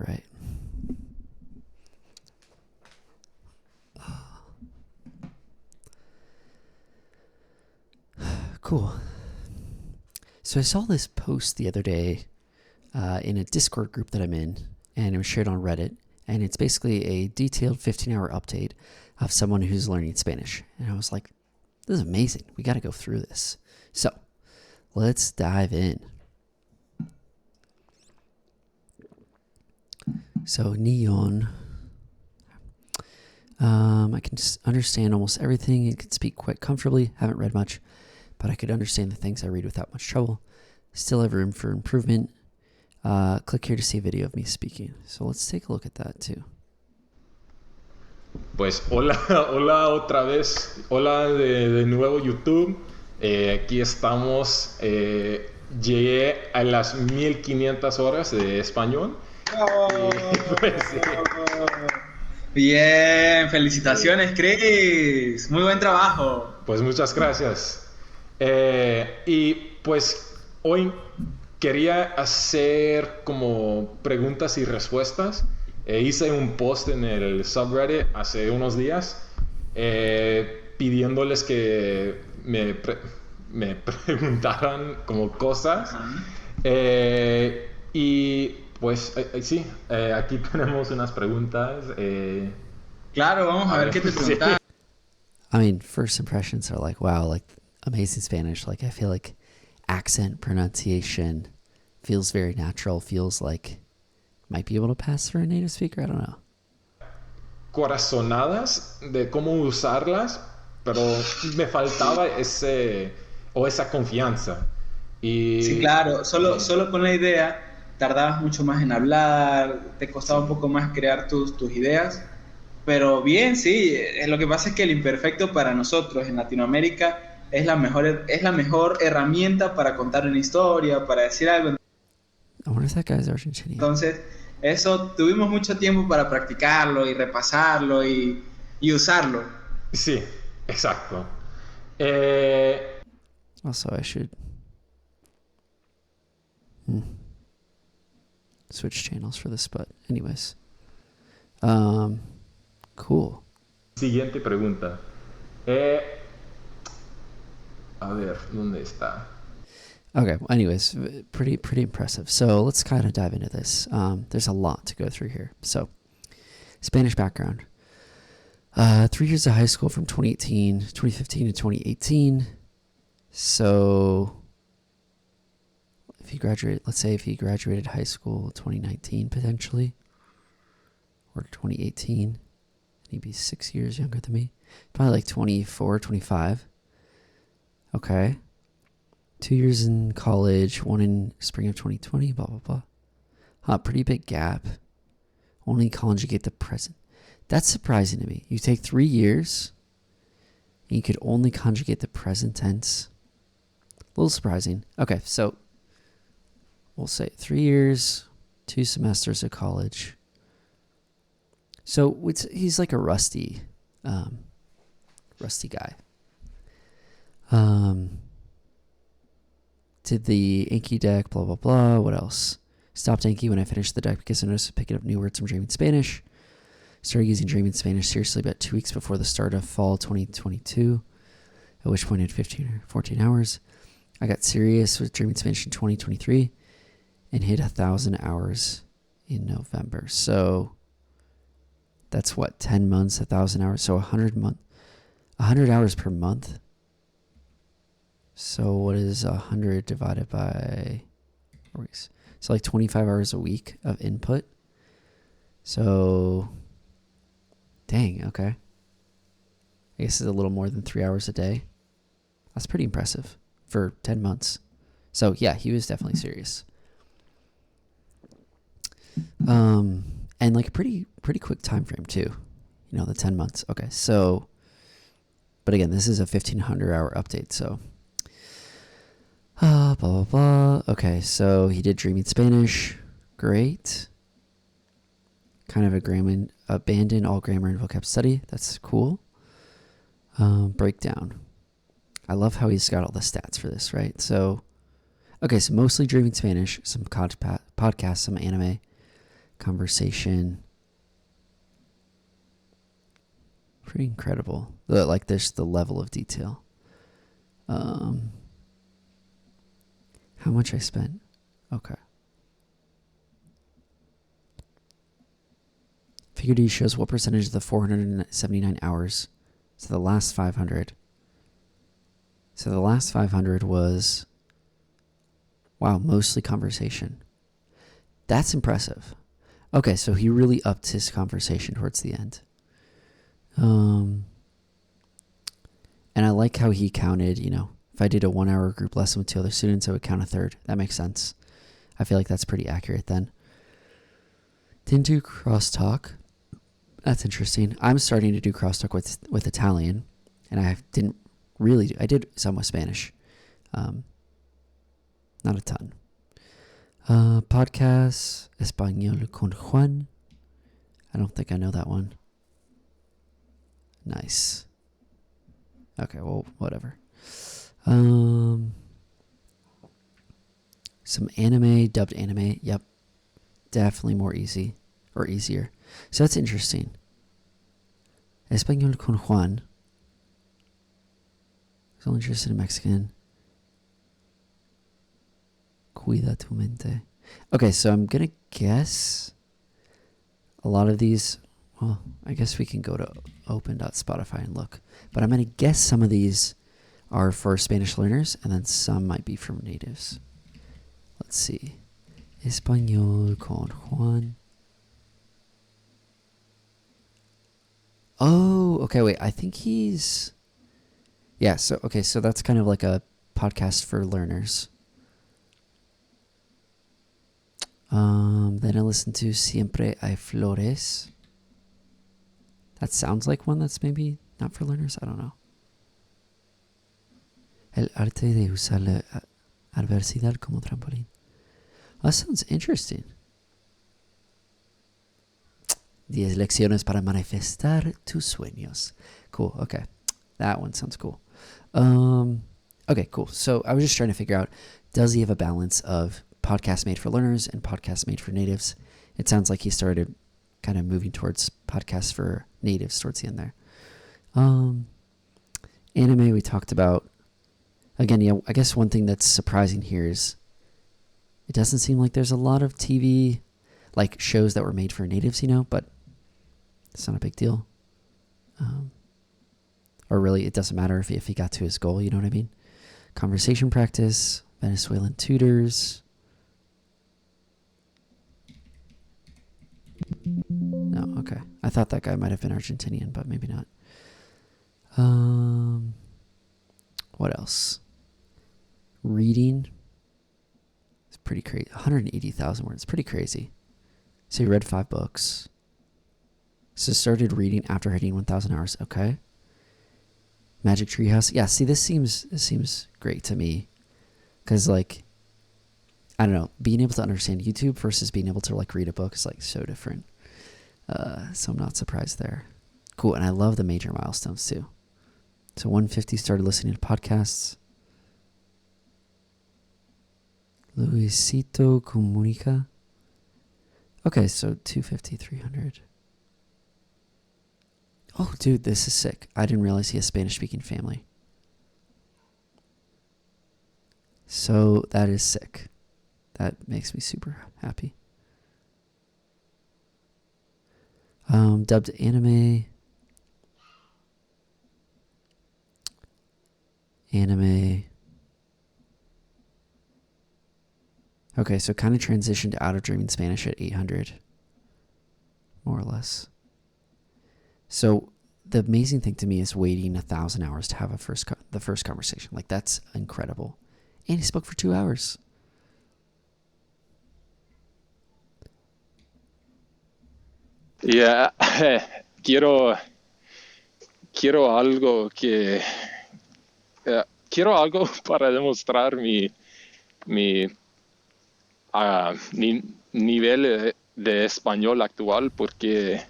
right. Cool. So I saw this post the other day in a Discord group that I'm in, and it was shared on Reddit, and it's basically a detailed 15-hour update of someone who's learning Spanish. And I was like, this is amazing. We got to go through this. So let's dive in. So Neon, I can understand almost everything and can speak quite comfortably. Haven't read much, but I could understand the things I read without much trouble. Still have room for improvement. Click here to see a video of me speaking. So let's take a look at that too. Pues hola, hola otra vez, hola de nuevo YouTube. Aquí estamos. Llegué a las 1500 horas de español. Oh, Y pues sí. bien, felicitaciones, Chris. Muy buen trabajo. Pues muchas gracias. Y pues hoy quería hacer como preguntas y respuestas. Hice un post en el subreddit hace unos días pidiéndoles que me preguntaran como cosas. Y pues sí, aquí tenemos unas preguntas. Claro, vamos a ver qué te preguntan. I mean, first impressions are like, wow, like amazing Spanish. Like I feel like accent, pronunciation feels very natural. Feels like might be able to pass for a native speaker. I don't know. Corazonadas de cómo usarlas, pero me faltaba esa confianza. Y Sí, claro, solo con la idea tardabas mucho más en hablar, te costaba un poco más crear tus ideas, pero bien, sí, lo que pasa es que el imperfecto para nosotros en Latinoamérica es la mejor herramienta para contar una historia, para decir algo. I wonder if that guy's Argentinian. Entonces, eso tuvimos mucho tiempo para practicarlo y repasarlo y usarlo. sí, exacto. Also, I should switch channels for this, but anyways. Cool. Siguiente pregunta. A ver, ¿dónde está? Okay, well, anyways, pretty impressive. So let's kind of dive into this. There's a lot to go through here. So, Spanish background. 3 years of high school from 2015 to 2018. So, let's say if he graduated high school 2019 potentially, or 2018, he'd be 6 years younger than me. Probably like 24, 25. Okay. 2 years in college, one in spring of 2020, blah, blah, blah. Pretty big gap. Only conjugate the present. That's surprising to me. You take 3 years, and you could only conjugate the present tense. A little surprising. Okay, so we'll say 3 years, 2 semesters of college. So he's like a rusty guy. Did the Anki deck, blah, blah, blah. What else? Stopped Anki when I finished the deck because I noticed picking up new words from Dreaming Spanish. Started using Dreaming Spanish seriously about 2 weeks before the start of fall 2022, at which point I had 15 or 14 hours. I got serious with Dreaming Spanish in 2023 and hit 1,000 hours in November. So that's what, 10 months, 1,000 hours. So 100 hours per month. So what is 100 divided by 4 weeks? So like 25 hours a week of input. So, dang, okay. I guess it's a little more than 3 hours a day. That's pretty impressive for 10 months. So yeah, he was definitely serious. And like a pretty quick time frame too. You know, the 10 months. Okay, so, but again, this is a 1,500 hour update, so. Blah, blah, blah. Okay, so he did Dreaming Spanish. Great. Kind of abandoned all grammar and vocab study. That's cool. Breakdown. I love how he's got all the stats for this, right? So, okay, so mostly Dreaming Spanish, some podcasts, some anime, conversation. Pretty incredible. Like there's the level of detail. How much I spent? Okay. Figure D shows what percentage of the 479 hours. So the last 500. So the last 500 was, wow, mostly conversation. That's impressive. Okay, so he really upped his conversation towards the end. And I like how he counted, if I did a 1 hour group lesson with 2 other students, I would count a third. That makes sense. I feel like that's pretty accurate then. Didn't do crosstalk. That's interesting. I'm starting to do crosstalk with Italian, and I did some with Spanish. Not a ton. Podcast Español con Juan. I don't think I know that one. Nice. Okay, well, whatever. Some anime, dubbed anime. Yep. Definitely more easy or easier. So that's interesting. Español con Juan. He's only interested in Mexican. Cuida tu mente. Okay, so I'm going to guess a lot of these. Well, I guess we can go to open.spotify and look. But I'm going to guess some of these are for Spanish learners, and then some might be from natives. Let's see. Español con Juan. Oh, okay, wait. I think he's... Yeah, so that's kind of like a podcast for learners. Then I listened to Siempre Hay Flores. That sounds like one that's maybe not for learners. I don't know. El arte de usar la adversidad como trampolín. That sounds interesting. 10 lecciones para manifestar tus sueños. Cool. Okay. That one sounds cool. Okay, cool. So I was just trying to figure out, does he have a balance of podcasts made for learners and podcasts made for natives? It sounds like he started kind of moving towards podcasts for natives towards the end there. Anime we talked about. Again, yeah, I guess one thing that's surprising here is it doesn't seem like there's a lot of TV like shows that were made for natives, but it's not a big deal. Or really, it doesn't matter if he got to his goal, you know what I mean? Conversation practice, Venezuelan tutors. No, okay. I thought that guy might have been Argentinian, but maybe not. What else? Reading. It's pretty crazy. 180,000 words. Pretty crazy. So he read 5 books. So started reading after hitting 1,000 hours. Okay. Magic Treehouse. Yeah, see, this seems great to me. Because, like, I don't know, being able to understand YouTube versus being able to, like, read a book is, like, so different. So I'm not surprised there. Cool, and I love the major milestones, too. So 150 started listening to podcasts. Luisito Comunica. Okay, so 250, 300. Oh, dude, this is sick. I didn't realize he has Spanish-speaking family. So that is sick. That makes me super happy. Dubbed anime. Okay, so kind of transitioned out of Dreaming Spanish at 800. More or less. So the amazing thing to me is waiting 1,000 hours to have the first conversation. Like, that's incredible. And he spoke for 2 hours. Yeah, quiero algo quiero algo para demostrar mi nivel de español actual, porque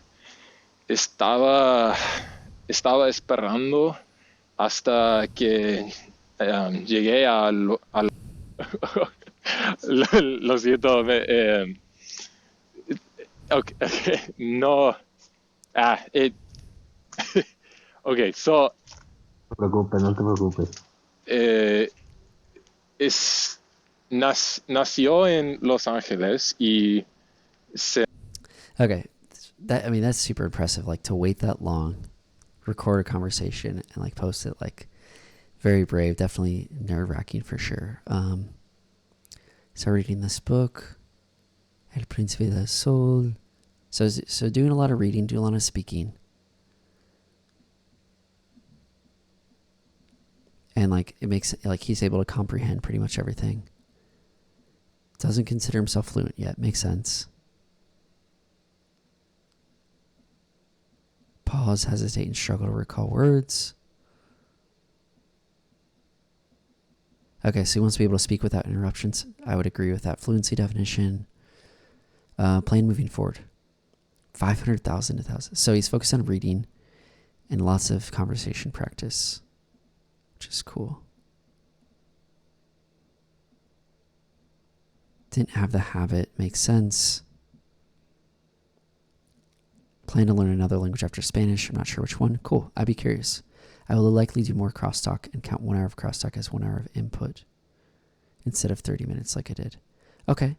estaba esperando hasta que llegué lo siento, Okay, okay, no. It. Okay, so No te preocupes, no te preocupes. eh, es nació en Los Ángeles y se Okay, that's super impressive. Like to wait that long, record a conversation, and like post it. Like very brave. Definitely nerve wracking for sure. So reading this book, El Príncipe del Sol. So doing a lot of reading, doing a lot of speaking. And like it makes like he's able to comprehend pretty much everything. Doesn't consider himself fluent yet. Makes sense. Pause, hesitate, and struggle to recall words. Okay, so he wants to be able to speak without interruptions. I would agree with that fluency definition. Plan moving forward. 500,000 to 1,000. So he's focused on reading and lots of conversation practice, which is cool. Didn't have the habit. Makes sense. Plan to learn another language after Spanish. I'm not sure which one. Cool. I'd be curious. I will likely do more crosstalk and count 1 hour of crosstalk as 1 hour of input instead of 30 minutes like I did. Okay.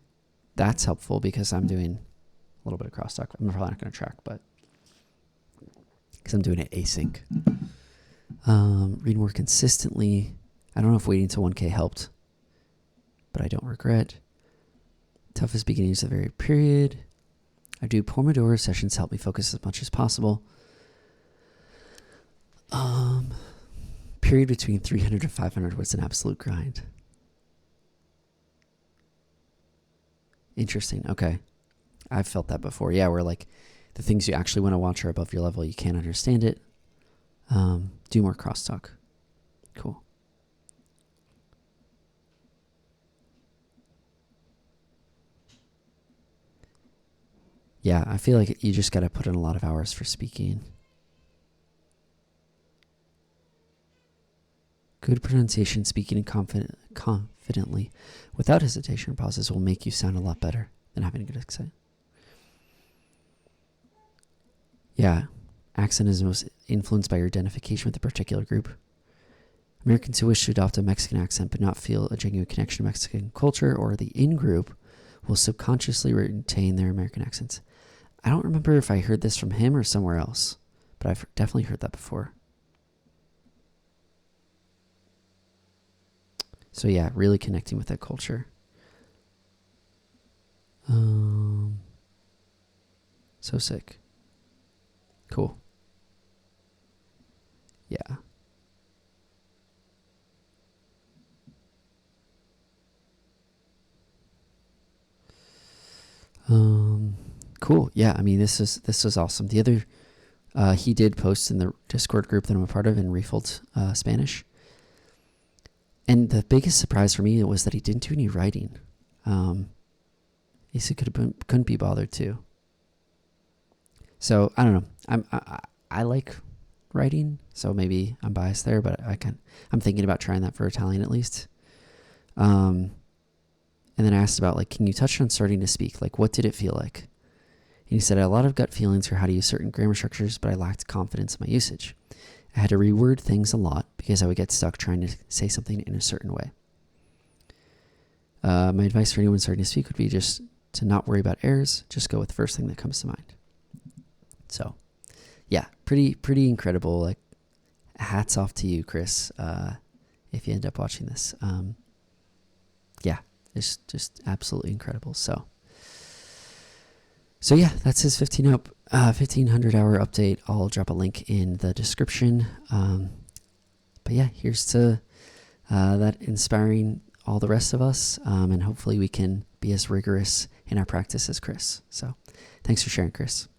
That's helpful because I'm doing a little bit of crosstalk. I'm probably not going to track, but because I'm doing it async. Read more consistently. I don't know if waiting till 1K helped, but I don't regret. Toughest beginnings of the very period. I do Pomodoro sessions to help me focus as much as possible. Period between 300 to 500 was an absolute grind. Interesting. Okay. I've felt that before. Yeah, where like the things you actually want to watch are above your level. You can't understand it. Do more crosstalk. Cool. Yeah, I feel like you just got to put in a lot of hours for speaking. Good pronunciation, speaking confidently, without hesitation or pauses, will make you sound a lot better than having a good accent. Yeah, accent is most influenced by your identification with a particular group. Americans who wish to adopt a Mexican accent but not feel a genuine connection to Mexican culture or the in-group will subconsciously retain their American accents. I don't remember if I heard this from him or somewhere else, but I've definitely heard that before. So yeah, really connecting with that culture. So sick. Cool. Yeah. Cool. Yeah, I mean this is awesome. The other he did post in the Discord group that I'm a part of in Refilled Spanish. And the biggest surprise for me was that he didn't do any writing. He said couldn't be bothered to. So I don't know. I like writing, so maybe I'm biased there, but I'm thinking about trying that for Italian at least. And then I asked about like, can you touch on starting to speak? Like, what did it feel like? And he said, I had a lot of gut feelings for how to use certain grammar structures, but I lacked confidence in my usage. I had to reword things a lot because I would get stuck trying to say something in a certain way. My advice for anyone starting to speak would be just to not worry about errors. Just go with the first thing that comes to mind. So, yeah, pretty incredible. Like, hats off to you, Chris. If you end up watching this, yeah, it's just absolutely incredible. So yeah, that's his 1500 hour update. I'll drop a link in the description. But yeah, here's to that inspiring all the rest of us. And hopefully we can be as rigorous in our practice as Chris. So thanks for sharing, Chris.